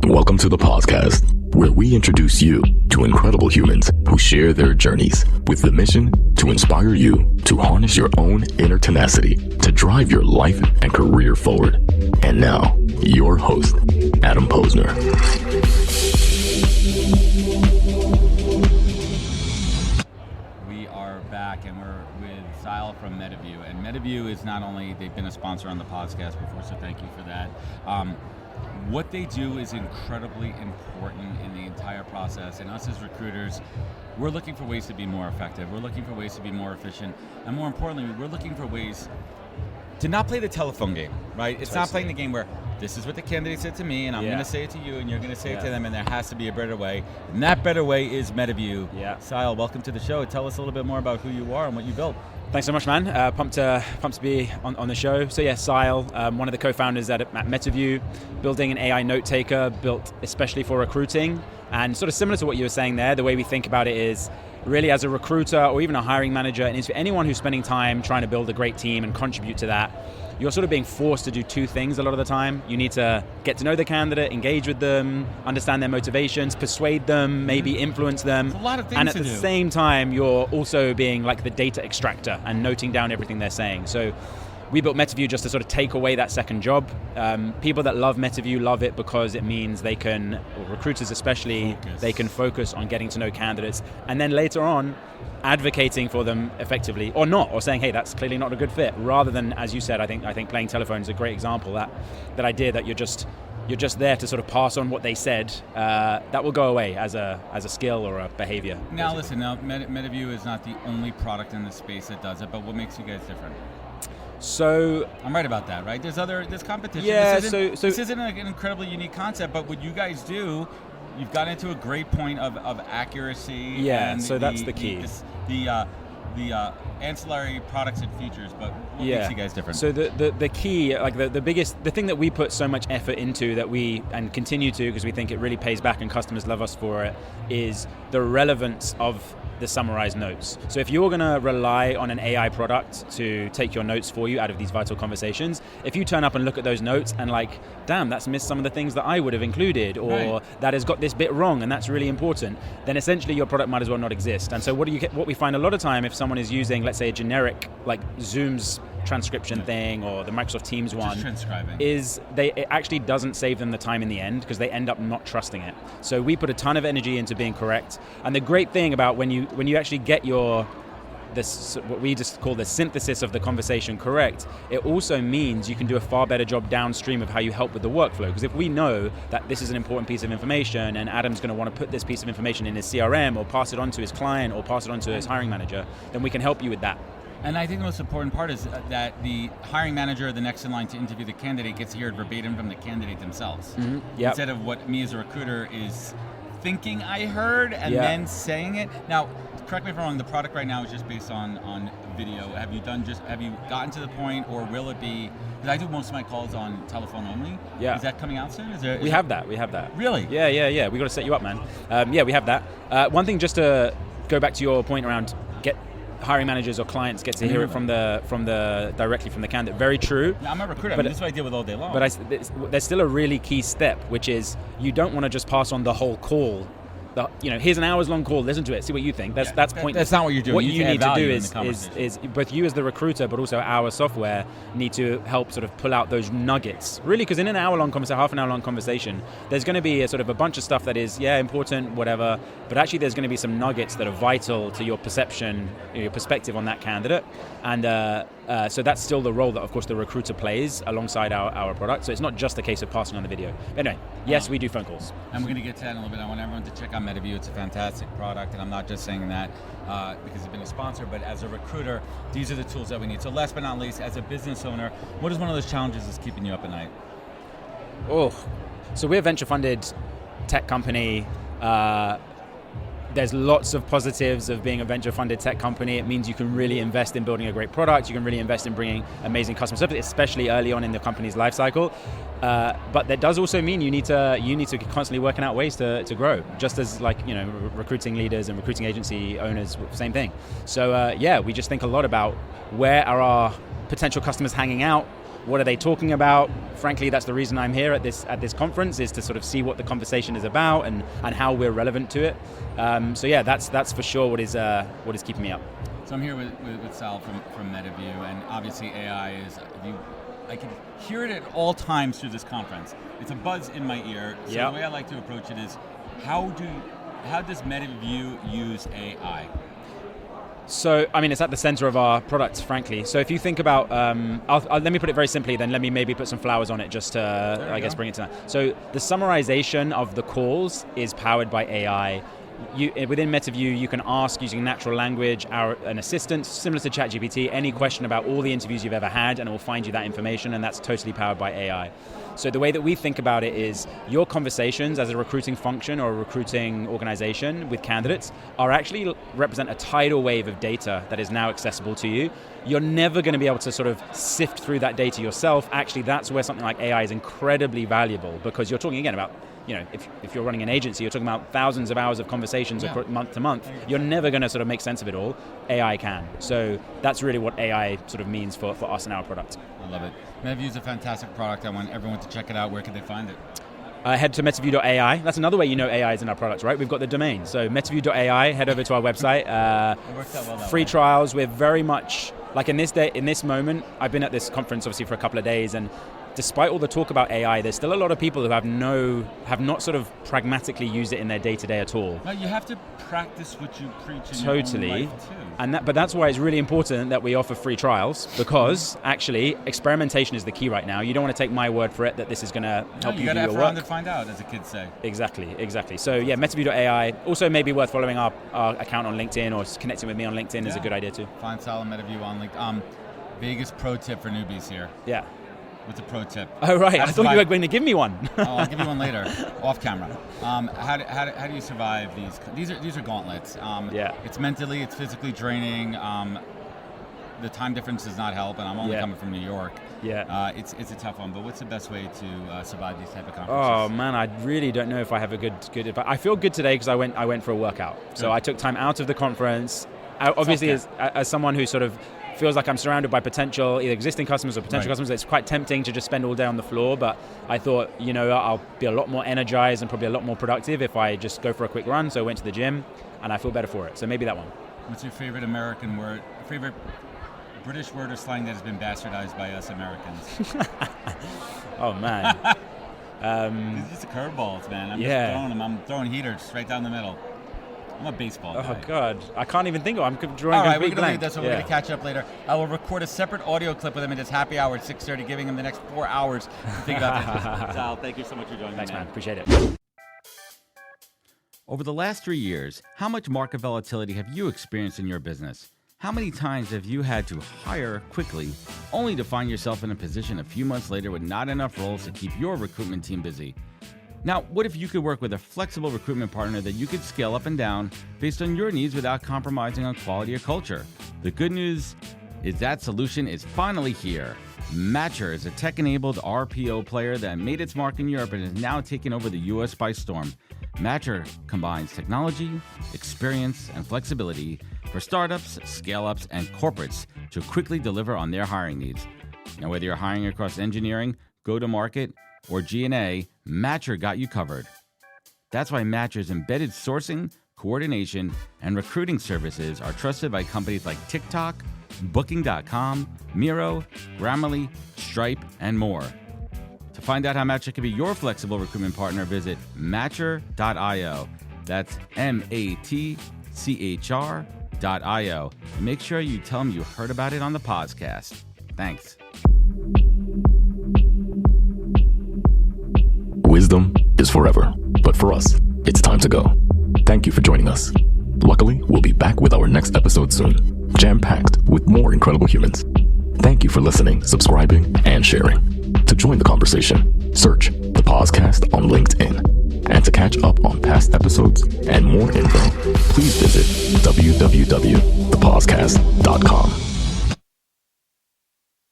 Welcome to the podcast, where we introduce you to incredible humans who share their journeys with the mission to inspire you to harness your own inner tenacity to drive your life and career forward. And now, your host, Adam Posner. We are back and we're with Siadhal from Metaview. And Metaview is not only, they've been a sponsor on the podcast before, so thank you for that. What they do is incredibly important in the entire process, and us as recruiters, we're looking for ways to be more effective. We're looking for ways to be more efficient, and more importantly, we're looking for ways to not play the telephone game, right? It's not playing the game where this is what the candidate said to me, and I'm going to say it to you, and you're going to say it to them, and there has to be a better way, and that better way is Metaview. Siadhal, welcome to the show. Tell us a little bit more about who you are and what you built. Thanks so much, man. Pumped to be on the show. So yeah, Siadhal, one of the co-founders at Metaview, building an AI note taker built especially for recruiting. And sort of similar to what you were saying there, the way we think about it is really as a recruiter or even a hiring manager, and it's for anyone who's spending time trying to build a great team and contribute to that, you're sort of being forced to do two things a lot of the time. You need to get to know the candidate, engage with them, understand their motivations, persuade them, maybe influence them. It's a lot of things and at to the do. same time, you're also being like the data extractor and noting down everything they're saying. So we built Metaview just to sort of take away that second job. People that love Metaview love it because it means they can, or recruiters especially, they can focus on getting to know candidates, and then later on, advocating for them effectively, or not, or saying, hey, that's clearly not a good fit, rather than, as you said, I think playing telephone is a great example, that idea that you're just there to sort of pass on what they said, that will go away as a skill or a behavior. Now listen, Metaview is not the only product in the space that does it, but what makes you guys different? So I'm right about that, right? There's competition. Yeah, this isn't an incredibly unique concept, but what you guys do, you've gotten into a great point of accuracy. Yeah, and so that's the key. The ancillary products and features, but what makes you guys different? So the key, like the thing that we put so much effort into, that we and continue to, because we think it really pays back and customers love us for it, is the relevance of the summarized notes. So if you're going to rely on an AI product to take your notes for you out of these vital conversations, if you turn up and look at those notes and like, damn, that's missed some of the things that I would have included, or that has got this bit wrong and that's really important, then essentially your product might as well not exist. And so what we find a lot of time, if someone is using, let's say, a generic like Zoom's transcription thing or the Microsoft Teams one, is it actually doesn't save them the time in the end, because they end up not trusting it. So we put a ton of energy into being correct. And the great thing about when you actually get this, what we just call the synthesis of the conversation correct, it also means you can do a far better job downstream of how you help with the workflow. Because if we know that this is an important piece of information and Adam's going to want to put this piece of information in his CRM or pass it on to his client or pass it on to his hiring manager, then we can help you with that. And I think the most important part is that the hiring manager, the next in line to interview the candidate, gets to hear it verbatim from the candidate themselves. Instead of what me as a recruiter is thinking I heard and then saying it. Now, correct me if I'm wrong, the product right now is just based on video. Have you gotten to the point, or will it be, because I do most of my calls on telephone only. Is that coming out soon? We have that. Really? Yeah. We got to set you up, man. We have that. One thing, just to go back to your point around hiring managers or clients get to hear it directly from the candidate. Very true. Now, I'm a recruiter. This is what I deal with all day long. But there's still a really key step, which is you don't want to just pass on the whole call. Here's an hours long call, listen to it, see what you think. That's pointless. That's not what you're doing. What you need to do is both you as the recruiter, but also our software need to help sort of pull out those nuggets. Really, because in an hour long conversation, half an hour long conversation, there's going to be a sort of a bunch of stuff that is, important, whatever, but actually there's going to be some nuggets that are vital to your perception, your perspective on that candidate. And so that's still the role that, of course, the recruiter plays alongside our product. So it's not just a case of passing on the video. Anyway, yes, we do phone calls. And we're going to get to that in a little bit. I want everyone to check out Metaview. It's a fantastic product, and I'm not just saying that because it's been a sponsor, but as a recruiter, these are the tools that we need. So last but not least, as a business owner, what is one of those challenges that's keeping you up at night? So we're a venture-funded tech company. There's lots of positives of being a venture-funded tech company. It means you can really invest in building a great product. You can really invest in bringing amazing customer service, especially early on in the company's life cycle. But that does also mean you need to constantly working out ways to grow, just as recruiting leaders and recruiting agency owners, same thing. So we just think a lot about where are our potential customers hanging out, what are they talking about, frankly, that's the reason I'm here at this conference, is to sort of see what the conversation is about and how we're relevant to it. So yeah, that's for sure what is keeping me up. So I'm here with Siadhal from Metaview, and obviously AI is, I can hear it at all times through this conference. It's a buzz in my ear. So the way I like to approach it is, how does Metaview use AI? So, I mean, it's at the center of our products, frankly. So if you think about, let me put it very simply, then let me maybe put some flowers on it just to, I guess, bring it to that. So the summarization of the calls is powered by AI. Within Metaview, you can ask using natural language an assistant, similar to ChatGPT, any question about all the interviews you've ever had, and it will find you that information, and that's totally powered by AI. So the way that we think about it is your conversations as a recruiting function or a recruiting organization with candidates are actually represent a tidal wave of data that is now accessible to you. You're never going to be able to sort of sift through that data yourself. Actually, that's where something like AI is incredibly valuable, because you're talking again about, if you're running an agency, you're talking about thousands of hours of conversations month to month. You're never going to sort of make sense of it all. AI can. So that's really what AI sort of means for us and our product. I love it. Metaview is a fantastic product. I want everyone to check it out. Where can they find it? Head to metaview.ai. That's another way AI is in our products, right? We've got the domain. So metaview.ai, head over to our website. It works out well that free way. Trials. We're very much, like in this moment, I've been at this conference obviously for a couple of days, and despite all the talk about AI, there's still a lot of people who have not sort of pragmatically used it in their day-to-day at all. No, you have to practice what you preach in Totally. your own life too. But that's why it's really important that we offer free trials, because actually experimentation is the key right now. You don't want to take my word for it that this is going to help you do your work. You got to have around to find out, as the kids say. Exactly. So yeah, metaview.ai. Also maybe worth following our account on LinkedIn, or connecting with me on LinkedIn is a good idea too. Find Siadhal Metaview on LinkedIn. Vegas pro tip for newbies here. Yeah. What's a pro tip? Oh, right. I thought you were going to give me one. I'll give you one later, off camera. How do you survive these? These are gauntlets. It's mentally, it's physically draining. The time difference does not help, and I'm only coming from New York. It's a tough one. But what's the best way to survive these type of conferences? Oh man, I really don't know if I have a good advice. I feel good today because I went for a workout. So I took time out of the conference. Obviously, as someone who sort of feels like I'm surrounded by potential, either existing customers or potential customers, it's quite tempting to just spend all day on the floor, but I thought, I'll be a lot more energized and probably a lot more productive if I just go for a quick run. So I went to the gym, and I feel better for it. So maybe that one. What's your favorite American word, favorite British word or slang that has been bastardized by us Americans? Oh, man. These are just curveballs, man. I'm just throwing them. I'm throwing heaters right down the middle. I'm a baseball guy. Oh, God. I can't even think of it. I'm drawing a complete blank. All right, we're going to leave this, so we're going to catch up later. I will record a separate audio clip with him at his happy hour at 6:30, giving him the next 4 hours to think about this. Sal, thank you so much for joining me. Thanks, man. Appreciate it. Over the last 3 years, how much market volatility have you experienced in your business? How many times have you had to hire quickly, only to find yourself in a position a few months later with not enough roles to keep your recruitment team busy? Now, what if you could work with a flexible recruitment partner that you could scale up and down based on your needs without compromising on quality or culture? The good news is that solution is finally here. Matcher is a tech-enabled RPO player that made its mark in Europe and is now taking over the US by storm. Matcher combines technology, experience, and flexibility for startups, scale-ups, and corporates to quickly deliver on their hiring needs. Now, whether you're hiring across engineering, go-to-market, or G&A, Matcher got you covered. That's why Matcher's embedded sourcing, coordination, and recruiting services are trusted by companies like TikTok, Booking.com, Miro, Grammarly, Stripe, and more. To find out how Matcher can be your flexible recruitment partner, visit Matcher.io. That's MATCHR.io. And make sure you tell them you heard about it on the podcast. Thanks. Wisdom is forever, but for us, it's time to go. Thank you for joining us. Luckily, we'll be back with our next episode soon, jam-packed with more incredible humans. Thank you for listening, subscribing, and sharing. To join the conversation, search the podcast on LinkedIn. And to catch up on past episodes and more info, please visit www.thepodcast.com.